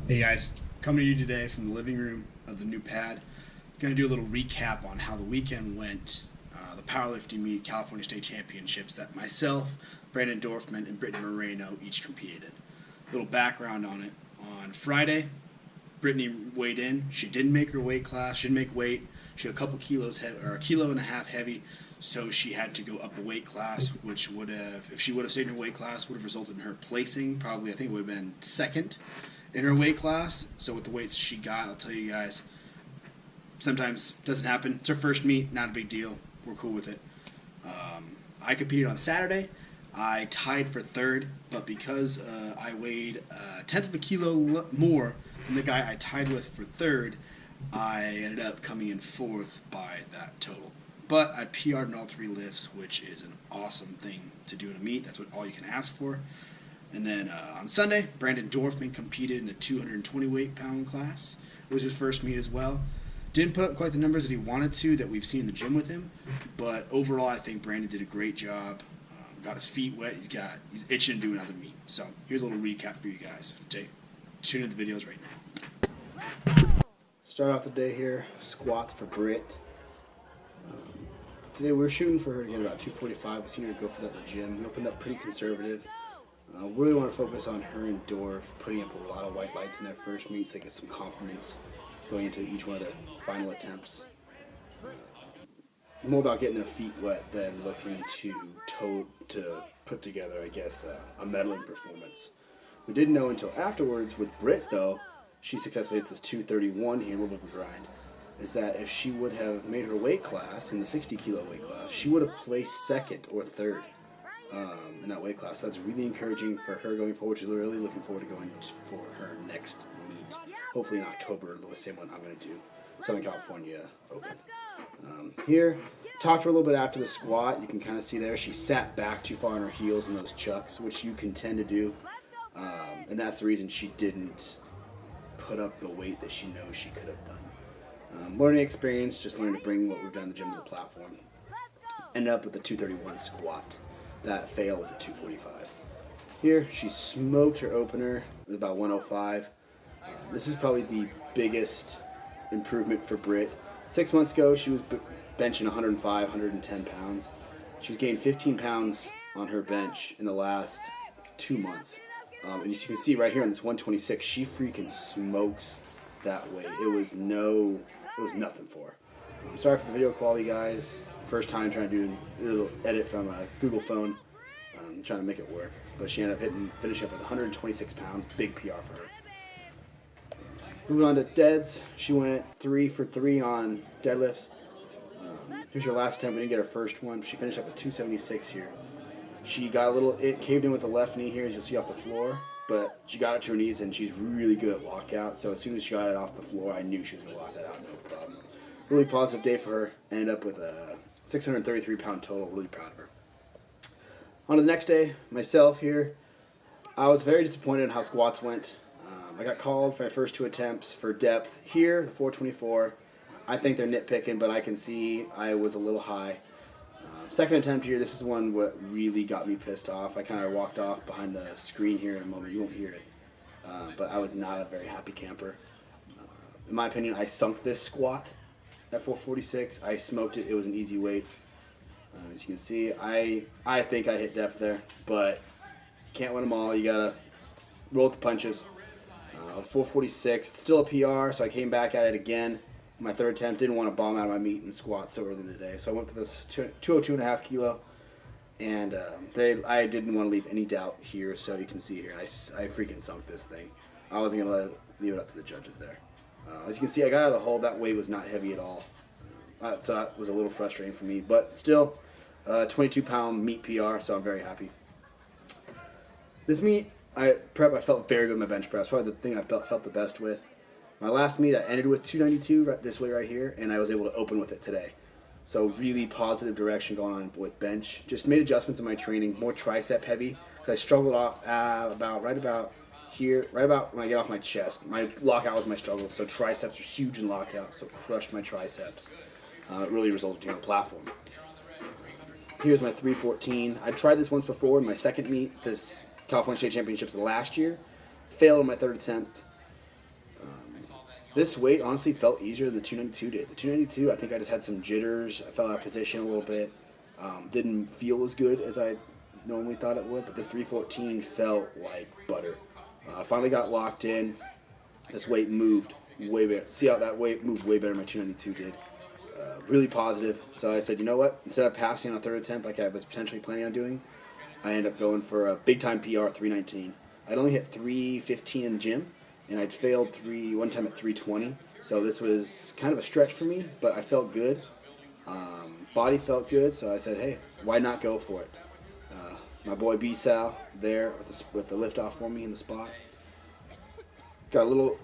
Hey guys, coming to you today from the living room of the new pad. Going to do a little recap on how the weekend went. The powerlifting meet, California State Championships that myself, Brandon Dorfman, and Brittany Moreno each competed in. A little background on it. On Friday, Brittany weighed in. She didn't make her weight class. She didn't make weight. She had a couple kilos heavy, or a kilo and a half heavy. So she had to go up a weight class, which would have, if she would have stayed in her weight class, would have resulted in her placing. Probably, I think it would have been second in her weight class. So with the weights she got, I'll tell you guys, sometimes it doesn't happen. It's her first meet, not a big deal. We're cool with it. I competed on Saturday. I tied for third, but because I weighed a tenth of a kilo more than the guy I tied with for third, I ended up coming in fourth by that total. But I PR'd in all three lifts, which is an awesome thing to do in a meet. That's what all you can ask for. And then on Sunday, Brandon Dorfman competed in the 220 weight pound class. It was his first meet as well. Didn't put up quite the numbers that he wanted to, that we've seen in the gym with him. But overall, I think Brandon did a great job. Got his feet wet. He's itching to do another meet. So here's a little recap for you guys. Tune in the videos right now. Start off the day here, squats for Britt. Today we're shooting for her to get about 245. We've seen her go for that in the gym. We opened up pretty conservative. Really want to focus on her and Dorf putting up a lot of white lights in their first meets. They get some confidence going into each one of their final attempts. More about getting their feet wet than looking to put together, I guess, a medaling performance. We didn't know until afterwards with Britt, though, she successfully hits this 231 here, a little bit of a grind, is that if she would have made her weight class, in the 60 kilo weight class, she would have placed second or third in that weight class. So that's really encouraging for her going forward. She's really looking forward to going for her next meet, hopefully in October, the same one I'm going to do, Southern California Open. Here, talked to her a little bit after the squat. You can kind of see there she sat back too far on her heels in those chucks, which you can tend to do, and that's the reason she didn't put up the weight that she knows she could have done. Learning experience, just learning to bring what we've done in the gym to the platform. Ended up with the 231 squat. That fail was at 245. Here, she smoked her opener. It was about 105. This is probably the biggest improvement for Britt. 6 months ago, she was benching 105, 110 pounds. She's gained 15 pounds on her bench in the last 2 months. And as you can see right here on this 126, she freaking smokes that weight. It was nothing for her. I'm sorry for the video quality, guys. First time trying to do a little edit from a Google phone. Trying to make it work. But she ended up finishing up with 126 pounds. Big PR for her. Moving on to deads. She went 3 for 3 on deadlifts. Here's her last attempt. We didn't get her first one. She finished up at 276 here. She got it caved in with the left knee here, as you'll see off the floor. But she got it to her knees, and she's really good at lockout. So as soon as she got it off the floor, I knew she was going to lock that out, no problem. Really positive day for her. Ended up with a 633 pound total. Really proud of her. On to the next day, myself here. I was very disappointed in how squats went. I got called for my first 2 attempts for depth. Here, the 424, I think they're nitpicking, but I can see I was a little high. Second attempt here, this is one what really got me pissed off. I kind of walked off behind the screen here in a moment. You won't hear it. But I was not a very happy camper. In my opinion, I sunk this squat at 446. I smoked it. It was an easy weight. As you can see, I think I hit depth there, but can't win them all. You got to roll with the punches. 446, still a PR, so I came back at it again. My third attempt, didn't want to bomb out of my meat and squat so early in the day. So I went to this 202.5 kilo, and I didn't want to leave any doubt here, so you can see here, I freaking sunk this thing. I wasn't going to leave it up to the judges there. As you can see, I got out of the hole. That weight was not heavy at all. So that was a little frustrating for me, but still, 22-pound meat PR, so I'm very happy. This meet, I felt very good in my bench press. Probably the thing I felt the best with. My last meet, I ended with 292, this way right here, and I was able to open with it today. So really positive direction going on with bench. Just made adjustments in my training, more tricep heavy, because I struggled off right about here, right about when I get off my chest. My lockout was my struggle, so triceps are huge in lockout, so crushed my triceps. It really resulted in a platform. Here's my 314. I tried this once before in my second meet, this California State Championships last year. Failed on my third attempt. This weight honestly felt easier than the 292 did. The 292, I think I just had some jitters. I fell out of position a little bit. Didn't feel as good as I normally thought it would, but this 314 felt like butter. I finally got locked in. This weight moved way better. See how that weight moved way better than my 292 did. Really positive. So I said, you know what? Instead of passing on a third attempt like I was potentially planning on doing, I ended up going for a big time PR 319. I'd only hit 315 in the gym, and I'd failed one time at 320. So this was kind of a stretch for me, but I felt good. Body felt good, so I said, hey, why not go for it? My boy B-Sal there with the lift off for me in the spot. Got a little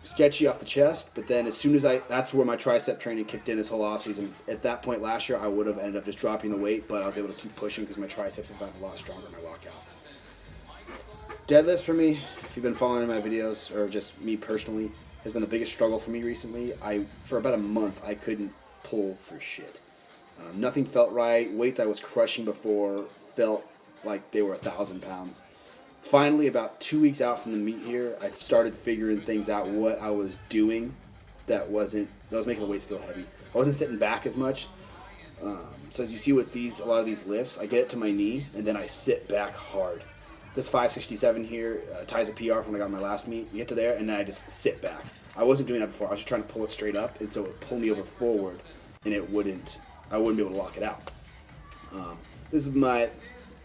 sketchy off the chest, but then as soon as that's where my tricep training kicked in this whole offseason. At that point last year, I would have ended up just dropping the weight, but I was able to keep pushing because my triceps have gotten a lot stronger in my lockout. Deadlifts for me, if you've been following my videos, or just me personally, has been the biggest struggle for me recently. For about a month, I couldn't pull for shit. Nothing felt right. Weights I was crushing before felt like they were 1,000 pounds. Finally, about 2 weeks out from the meet here, I started figuring things out, what I was doing that was making the weights feel heavy. I wasn't sitting back as much. So as you see with a lot of these lifts, I get it to my knee, and then I sit back hard. This 567 here ties a PR from when I got my last meet. You get to there, and then I just sit back. I wasn't doing that before. I was just trying to pull it straight up, and so it would pull me over forward, and I wouldn't be able to lock it out. This is my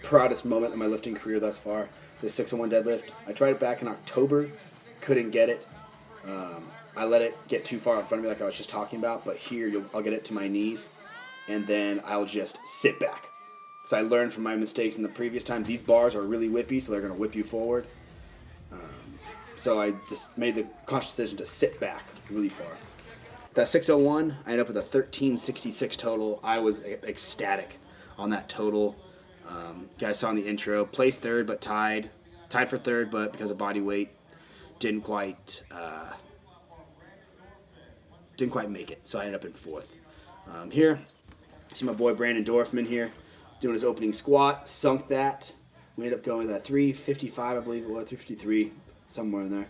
proudest moment in my lifting career thus far. The 601 deadlift. I tried it back in October, couldn't get it. I let it get too far in front of me like I was just talking about, but here I'll get it to my knees, and then I'll just sit back. So I learned from my mistakes in the previous time. These bars are really whippy, so they're going to whip you forward. So I just made the conscious decision to sit back really far. That 601, I ended up with a 1366 total. I was ecstatic on that total. You guys saw in the intro, placed third but tied for third, but because of body weight, didn't quite make it. So I ended up in fourth. Here, see my boy Brandon Dorfman here doing his opening squat, sunk that. We ended up going to that 355, I believe it was 353, somewhere in there.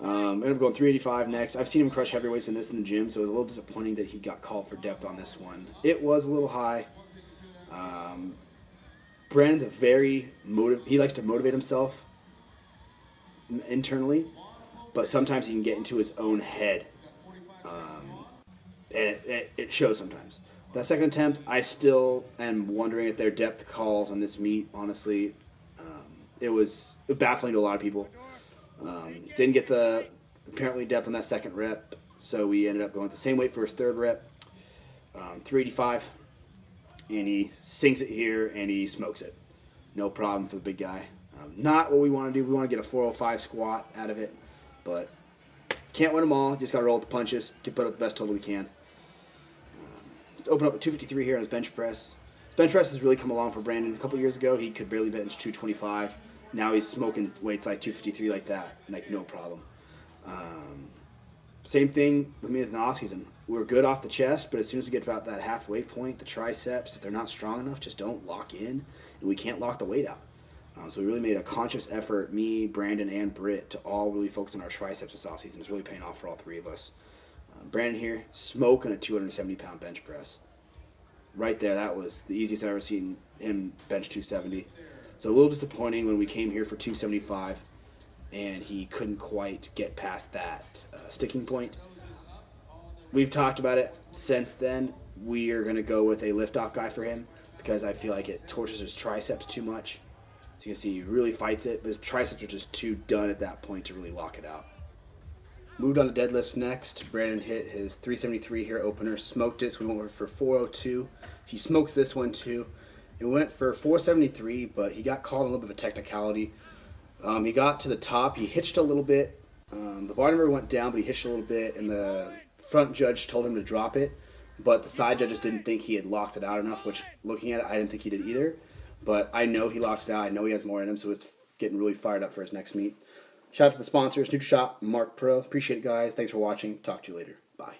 Ended up going 385 next. I've seen him crush heavyweights in the gym, so it was a little disappointing that he got called for depth on this one. It was a little high. Brandon's he likes to motivate himself internally, but sometimes he can get into his own head, and it shows sometimes. That second attempt, I still am wondering at their depth calls on this meet. Honestly, it was baffling to a lot of people. Didn't get the apparently depth on that second rep, so we ended up going with the same weight for his third rep, 385. And he sinks it here, and he smokes it. No problem for the big guy. Not what we want to do. We want to get a 405 squat out of it, but can't win them all. Just got to roll with the punches, put up the best total we can. Let's open up at 253 here on his bench press. His bench press has really come along for Brandon. A couple years ago, he could barely bench 225. Now he's smoking weights like 253 like that, like no problem. Same thing with me in the offseason. We're good off the chest, but as soon as we get about that halfway point, the triceps, if they're not strong enough, just don't lock in, and we can't lock the weight out. So we really made a conscious effort, me, Brandon, and Britt, to all really focus on our triceps this offseason. It's really paying off for all three of us. Brandon here, smoking a 270-pound bench press. Right there, that was the easiest I've ever seen him bench 270. So a little disappointing when we came here for 275, and he couldn't quite get past that sticking point. We've talked about it since then. We are going to go with a lift-off guy for him because I feel like it tortures his triceps too much. So you can see he really fights it, but his triceps are just too done at that point to really lock it out. Moved on to deadlifts next. Brandon hit his 373 here opener, smoked it, so we went for 402. He smokes this one too. It went for 473, but he got called on a little bit of a technicality. He got to the top, he hitched a little bit. The bar number went down, but he hitched a little bit, and the front judge told him to drop it, but the side judges didn't think he had locked it out enough, which, looking at it, I didn't think he did either. But I know he locked it out. I know he has more in him, so it's getting really fired up for his next meet. Shout out to the sponsors, NutriShop, Mark Pro. Appreciate it, guys. Thanks for watching. Talk to you later. Bye.